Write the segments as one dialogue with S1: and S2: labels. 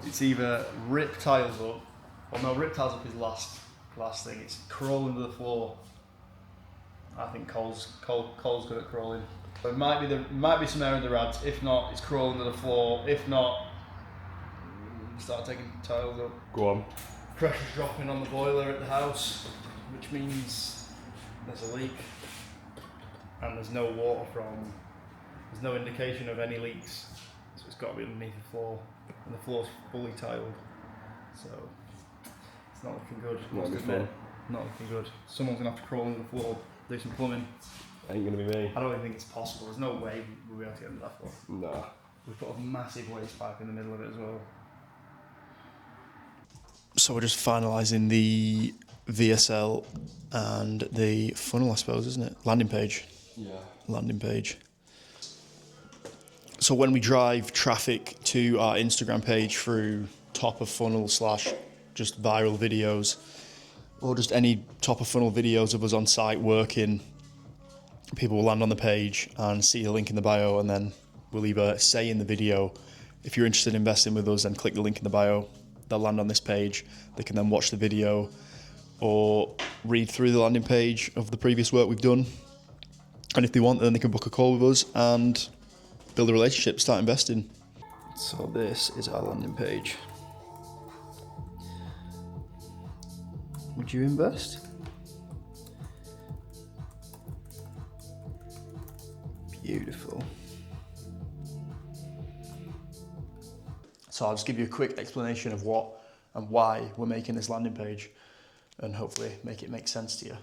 S1: it's either rip tiles up, or no, rip tiles up is last thing. It's crawl under the floor. I think Cole's good at crawling. So it might be some air in the rads. If not, it's crawl under the floor. If not, start taking tiles up.
S2: Go on.
S1: Pressure's dropping on the boiler at the house, which means there's a leak, and there's no water there's no indication of any leaks, so it's got to be underneath the floor, and the floor's fully tiled, so it's not looking good. Not looking good. Someone's gonna have to crawl under the floor, do some plumbing.
S2: Ain't gonna be me.
S1: I don't even think it's possible. There's no way we'll be able to get under that floor.
S2: Nah.
S1: We've put a massive waste pipe in the middle of it as well. So we're just finalising the VSL and the funnel, I suppose, isn't it? Landing page.
S2: Yeah.
S1: Landing page. So when we drive traffic to our Instagram page through top of funnel / just viral videos, or just any top of funnel videos of us on site working, people will land on the page and see a link in the bio, and then we'll either say in the video, if you're interested in investing with us, then click the link in the bio. They'll land on this page. They can then watch the video or read through the landing page of the previous work we've done. And if they want, then they can book a call with us and build a relationship, start investing. So this is our landing page. Would you invest? Beautiful. So I'll just give you a quick explanation of what and why we're making this landing page, and hopefully make it make sense to you.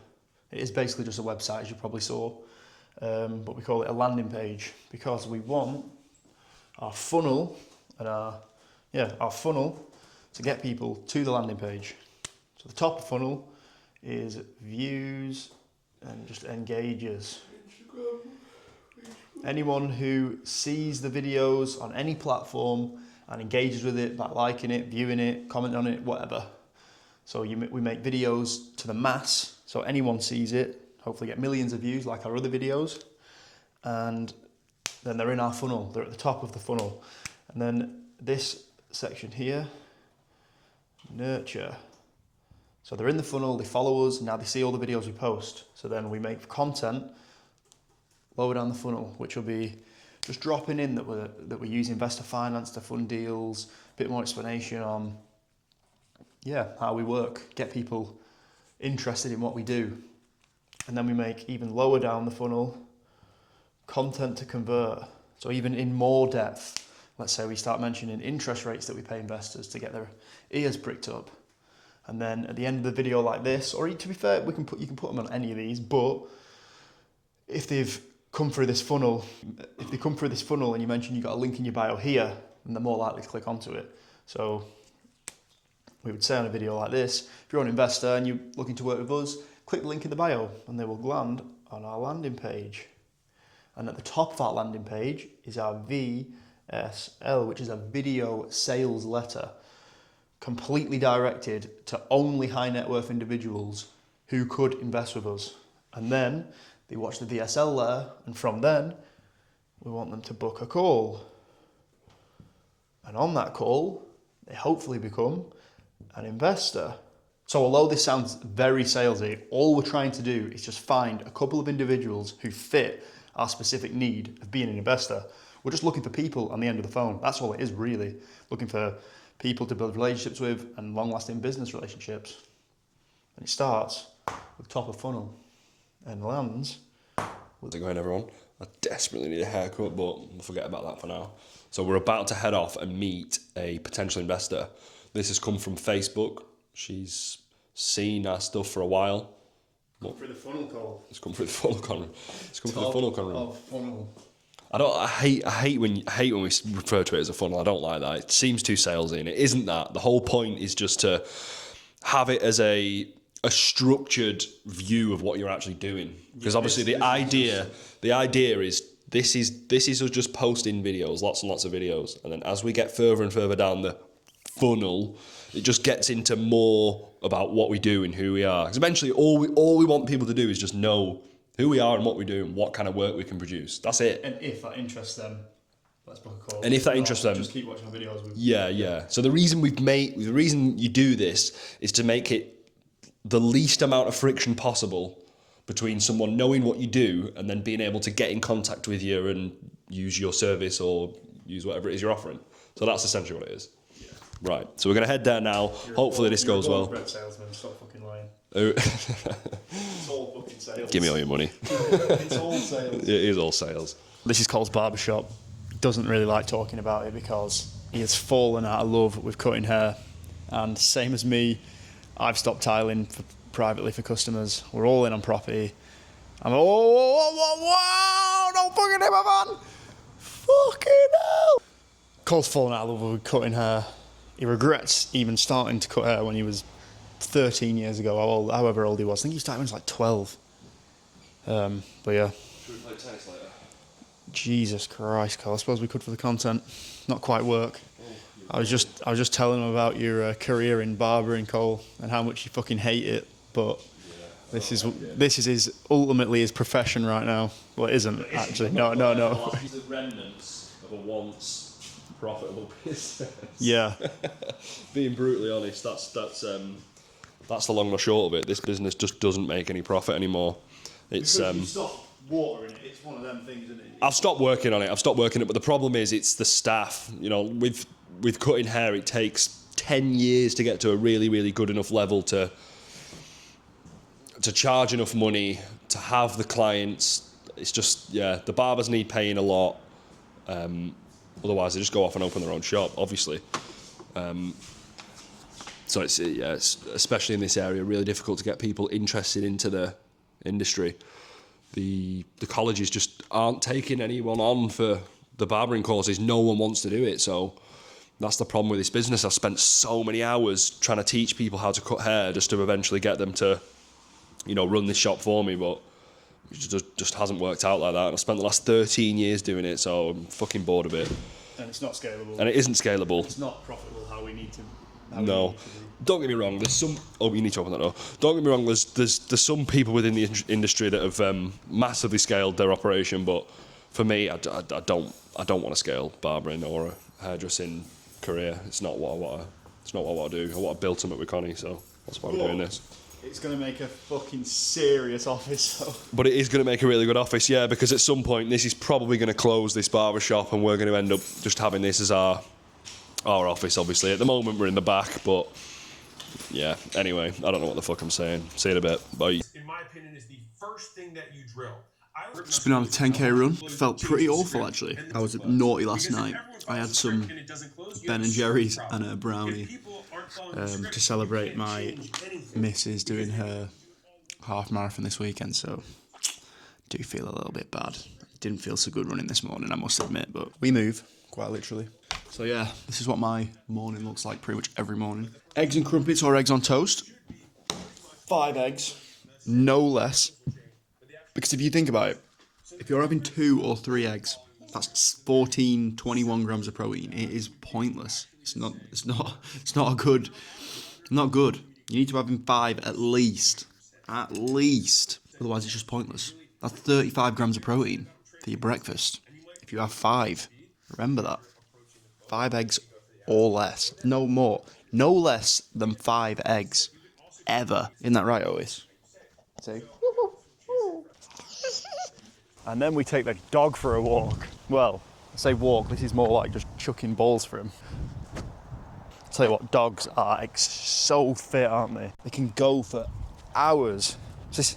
S1: It is basically just a website, as you probably saw, but we call it a landing page because we want our funnel and our funnel to get people to the landing page. So the top of funnel is views and just engages. Anyone who sees the videos on any platform and engages with it by liking it, viewing it, commenting on it, whatever. So we make videos to the mass, so anyone sees it, hopefully get millions of views like our other videos, and then they're in our funnel, they're at the top of the funnel. And then this section here, nurture. So they're in the funnel, they follow us, now they see all the videos we post. So then we make content lower down the funnel, which will be just dropping in that we use investor finance to fund deals, a bit more explanation on how we work, get people interested in what we do. And then we make even lower down the funnel content to convert. So even in more depth, let's say we start mentioning interest rates that we pay investors to get their ears pricked up. And then at the end of the video like this, or to be fair, you can put them on any of these, but if they've come through this funnel, and you mention you've got a link in your bio here, then they're more likely to click onto it. So we would say on a video like this, if you're an investor and you're looking to work with us, click the link in the bio and they will land on our landing page. And at the top of our landing page is our VSL, which is a video sales letter, completely directed to only high net worth individuals who could invest with us. And then they watch the VSL letter, and from then, we want them to book a call. And on that call, they hopefully become an investor. So although this sounds very salesy, all we're trying to do is just find a couple of individuals who fit our specific need of being an investor. We're just looking for people on the end of the phone. That's all it is really. Looking for people to build relationships with and long-lasting business relationships. And it starts with top of funnel and lands.
S2: How's it going, everyone? I desperately need a haircut, but we'll forget about that for now. So we're about to head off and meet a potential investor. This has come from Facebook. She's seen our stuff for a while.
S1: Come through the funnel call.
S2: It's come through the funnel con. It's come through the funnel con.
S1: Funnel.
S2: I hate when we refer to it as a funnel. I don't like that. It seems too salesy, and it isn't that. The whole point is just to have it as a structured view of what you're actually doing. Because obviously the idea is this is us just posting videos, lots and lots of videos, and then as we get further and further down the funnel, it just gets into more about what we do and who we are. Because eventually all we want people to do is just know who we are and what we do and what kind of work we can produce. That's it.
S1: And if that interests them, let's book a call.
S2: And if that interests them,
S1: just keep watching our videos.
S2: Yeah. So the reason you do this is to make it the least amount of friction possible between someone knowing what you do and then being able to get in contact with you and use your service or use whatever it is you're offering. So that's essentially what it is. Yeah. Right. So we're going to head there now. Hopefully this goes well.
S1: Bread salesman, stop fucking lying.
S2: Oh.
S1: It's all fucking sales.
S2: Give me all your money.
S1: It's all sales.
S2: It is all sales.
S1: This is Cole's barbershop. Doesn't really like talking about it because he has fallen out of love with cutting hair. And same as me, I've stopped tiling privately for customers. We're all in on property. I'm whoa, don't fucking hit my man. Fucking hell. Cole's fallen out of love with cutting hair. He regrets even starting to cut hair when he was 13 years ago, however old he was. I think he started when he was like 12. But yeah.
S2: Should we play tennis later?
S1: Jesus Christ, Cole. I suppose we could for the content. Not quite work. I was just telling him about your career in barbering, Cole, and how much you fucking hate it. But this is ultimately his profession right now. Well, it isn't actually. No.
S2: He's the remnants of a once profitable business.
S1: Yeah.
S2: Being brutally honest, that's the long and short of it. This business just doesn't make any profit anymore. It's
S1: you stop watering it. It's one of them things, isn't it?
S2: I've stopped working on it. But the problem is, it's the staff. You know, with cutting hair, it takes 10 years to get to a really, really good enough level to charge enough money to have the clients. It's just, the barbers need paying a lot. Otherwise, they just go off and open their own shop, obviously. So it's especially in this area, really difficult to get people interested into the industry. The colleges just aren't taking anyone on for the barbering courses. No one wants to do it. So that's the problem with this business. I've spent so many hours trying to teach people how to cut hair just to eventually get them to, run this shop for me. But it just hasn't worked out like that. And I've spent the last 13 years doing it. So I'm fucking bored of it.
S1: And it's not scalable.
S2: And it isn't scalable.
S1: It's not profitable how we need to.
S2: No. Don't get me wrong. There's some. Oh, you need to open that door. Don't get me wrong. There's some people within the industry that have massively scaled their operation, but for me, I don't want to scale barbering or a hairdressing career. It's not what I want. It's not what I want to do. I want to build something with Connie, so that's why we're doing this.
S1: It's going to make a fucking serious office, so.
S2: But it is going to make a really good office, yeah. Because at some point, this is probably going to close this barber shop, and we're going to end up just having this as our office. Obviously, at the moment we're in the back, but. Yeah, anyway, I don't know what the fuck I'm saying. See you in a bit. Bye.
S3: In my opinion, is the first thing that you drill.
S1: Just been on a 10k run. Felt pretty awful, actually. I was naughty last night. I had some Ben and Jerry's and a brownie to celebrate my missus doing her half marathon this weekend, so do feel a little bit bad. Didn't feel so good running this morning, I must admit, but we move, quite literally. So yeah, this is what my morning looks like pretty much every morning. Eggs and crumpets or eggs on toast. 5 eggs, no less. Because if you think about it, if you're having 2 or 3 eggs, that's 14, 21 grams of protein. It is pointless. It's not good. You need to have 5 at least. At least. Otherwise it's just pointless. That's 35 grams of protein for your breakfast. If you have 5, remember that. 5 eggs or less. No more. No less than 5 eggs. Ever. Isn't that right, always? See? And then we take the dog for a walk. Well, I say walk, this is more like just chucking balls for him. I'll tell you what, dogs are so fit, aren't they? They can go for hours. The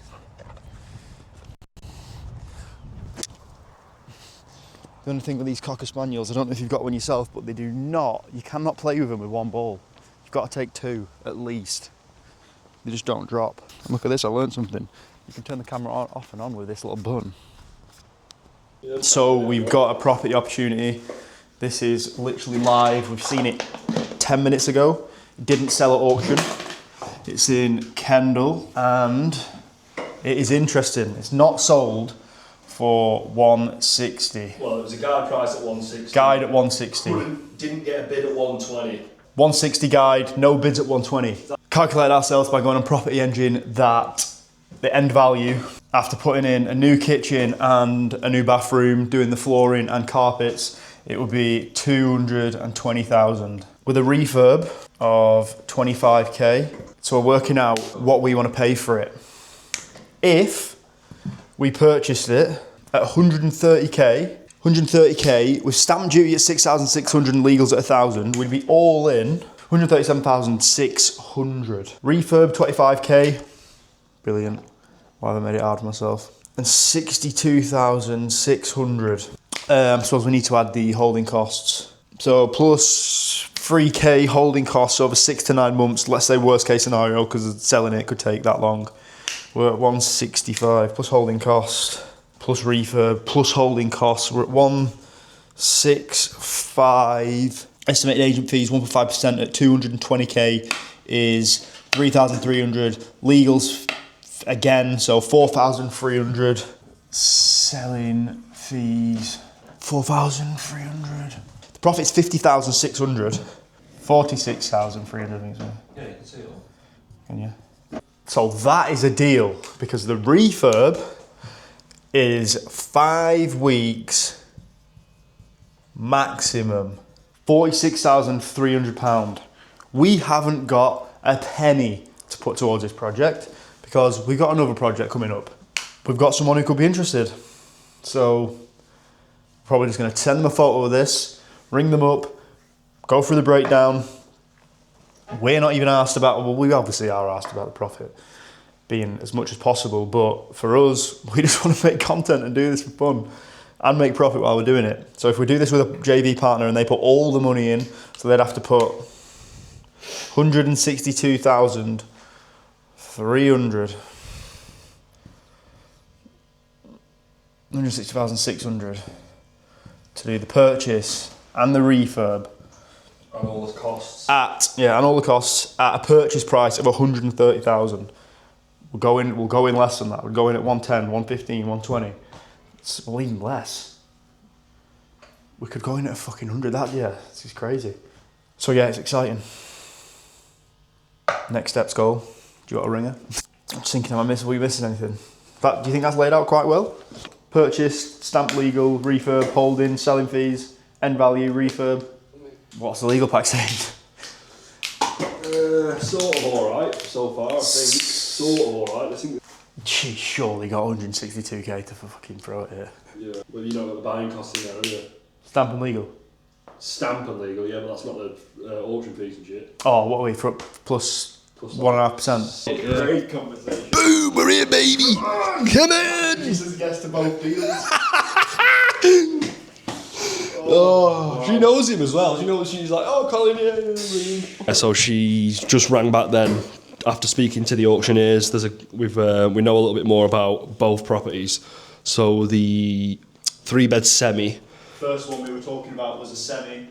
S1: only thing with these Cocker Spaniels, I don't know if you've got one yourself, but you cannot play with them with 1 ball. You've got to take 2, at least. They just don't drop. And look at this, I learned something. You can turn the camera off and on with this little button. So we've got a property opportunity. This is literally live. We've seen it 10 minutes ago. It didn't sell at auction. It's in Kendal and it is interesting. It's not sold for 160.
S2: Well, it was a guide price at 160.
S1: Guide at 160.
S2: Didn't get a bid at 120.
S1: 160 guide, no bids at 120. Calculate ourselves by going on Property Engine that the end value after putting in a new kitchen and a new bathroom, doing the flooring and carpets, it would be 220,000 with a refurb of 25k. So we're working out what we want to pay for it. If we purchased it at 130k with stamp duty at 6,600 and legals at 1,000, we'd be all in 137,600. Refurb 25k, brilliant. Why have I made it hard for myself? And 62,600. I suppose we need to add the holding costs. So plus 3k holding costs over 6 to 9 months. Let's say worst case scenario, because selling it could take that long. We're at 165 plus holding costs, plus refurb, plus holding costs. We're at 165. Estimated agent fees 1.5% at 220k is 3,300. Legals again, so 4,300. Selling fees 4,300. The profit's 50,600. 46,300, I think so.
S2: Yeah, you can see it all.
S1: Can you? So that is a deal because the refurb is 5 weeks maximum. £46,300. We haven't got a penny to put towards this project because we've got another project coming up. We've got someone who could be interested. So probably just going to send them a photo of this, ring them up, go through the breakdown. We're not even asked about, well, we obviously are asked about the profit being as much as possible, but for us, we just want to make content and do this for fun and make profit while we're doing it. So if we do this with a JV partner and they put all the money in, so they'd have to put 162,300, 160,600 to do the purchase and the refurb.
S2: And all the costs.
S1: And all the costs at a purchase price of 130,000. We'll go in less than that. We'll go in at 110, 115, 120. Well, even less. We could go in at a fucking 100. This is crazy. So yeah, it's exciting. Next steps, goal. Do you got a ringer? I'm just thinking, are we missing anything? Do you think that's laid out quite well? Purchase, stamp legal, refurb, holding, selling fees, end value, refurb. What's the legal pack saying?
S2: Sort of alright so far, I think. Sort of alright. I think.
S1: She surely got 162k to fucking throw it here.
S2: Yeah. Well, you don't got the buying costs in there, have you?
S1: Stamp and legal.
S2: Stamp and legal, yeah, but that's not the auction fees and shit.
S1: Oh, what are we for? Plus 1.5%.
S2: Great conversation.
S4: Boom, we're here, baby. Come on.
S1: Jesus gets to both deals.
S2: Oh, she knows him as well. She's like, oh, Colin, yeah. So she just rang back then after speaking to the auctioneers. We know a little bit more about both properties. So the 3-bed semi.
S1: First one we were talking about was a semi.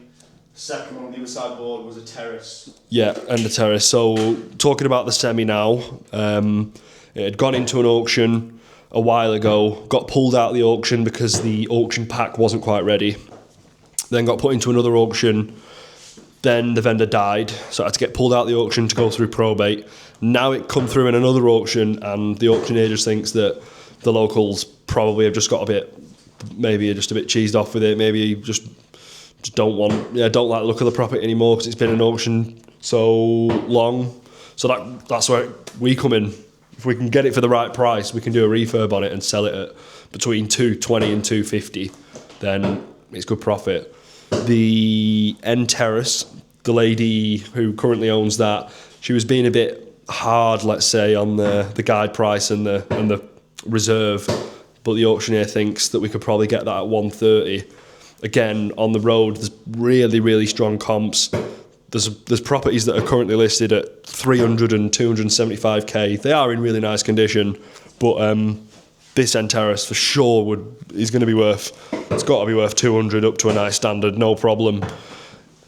S1: Second one on the other side board was a terrace.
S2: Yeah, and a terrace. So talking about the semi now, it had gone into an auction a while ago, got pulled out of the auction because the auction pack wasn't quite ready. Then got put into another auction. Then the vendor died, so I had to get pulled out of the auction to go through probate. Now it come through in another auction, and the auctioneer just thinks that the locals probably have just got a bit cheesed off with it. Maybe just don't like the look of the property anymore because it's been an auction so long. So that's where we come in. If we can get it for the right price, we can do a refurb on it and sell it at between 220 and 250. Then it's good profit. The end terrace, the lady who currently owns that, she was being a bit hard, let's say, on the guide price and the reserve, but the auctioneer thinks that we could probably get that at 130. Again, on the road, there's really, really strong comps. There's properties that are currently listed at 300 and 275k. They are in really nice condition, but this end terrace for sure is going to be worth. It's got to be worth 200 up to a nice standard, no problem.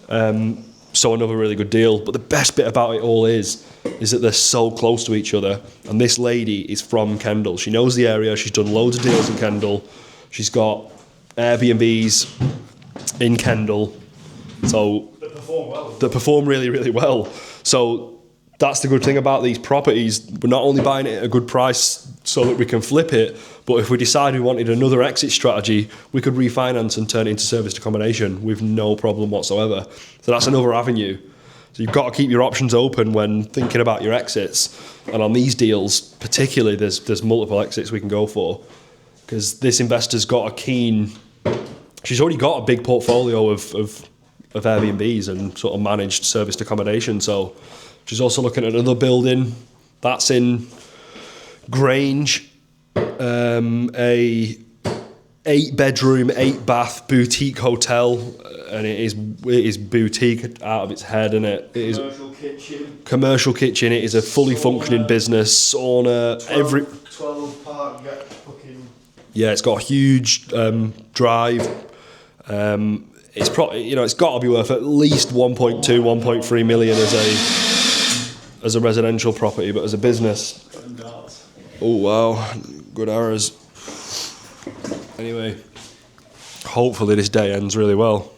S2: So another really good deal. But the best bit about it all is that they're so close to each other. And this lady is from Kendal. She knows the area. She's done loads of deals in Kendal. She's got Airbnbs in Kendal. So
S1: That perform well.
S2: that perform really, really well. So that's the good thing about these properties. We're not only buying it at a good price so that we can flip it, but if we decide we wanted another exit strategy, we could refinance and turn it into serviced accommodation with no problem whatsoever. So that's another avenue. So you've got to keep your options open when thinking about your exits. And on these deals, particularly, there's multiple exits we can go for, because this investor's got a keen. She's already got a big portfolio of Airbnbs and sort of managed serviced accommodation. So she's also looking at another building that's in Grange, a 8-bedroom, 8-bath boutique hotel, and it is boutique out of its head, and it is commercial kitchen. It is a fully functioning business, sauna,
S1: 12 park,
S2: yeah, it's got a huge drive. It's probably, it's got to be worth at least 1.2, 1.3 million as a residential property, but as a business. Oh wow, good arrows. Anyway, hopefully this day ends really well.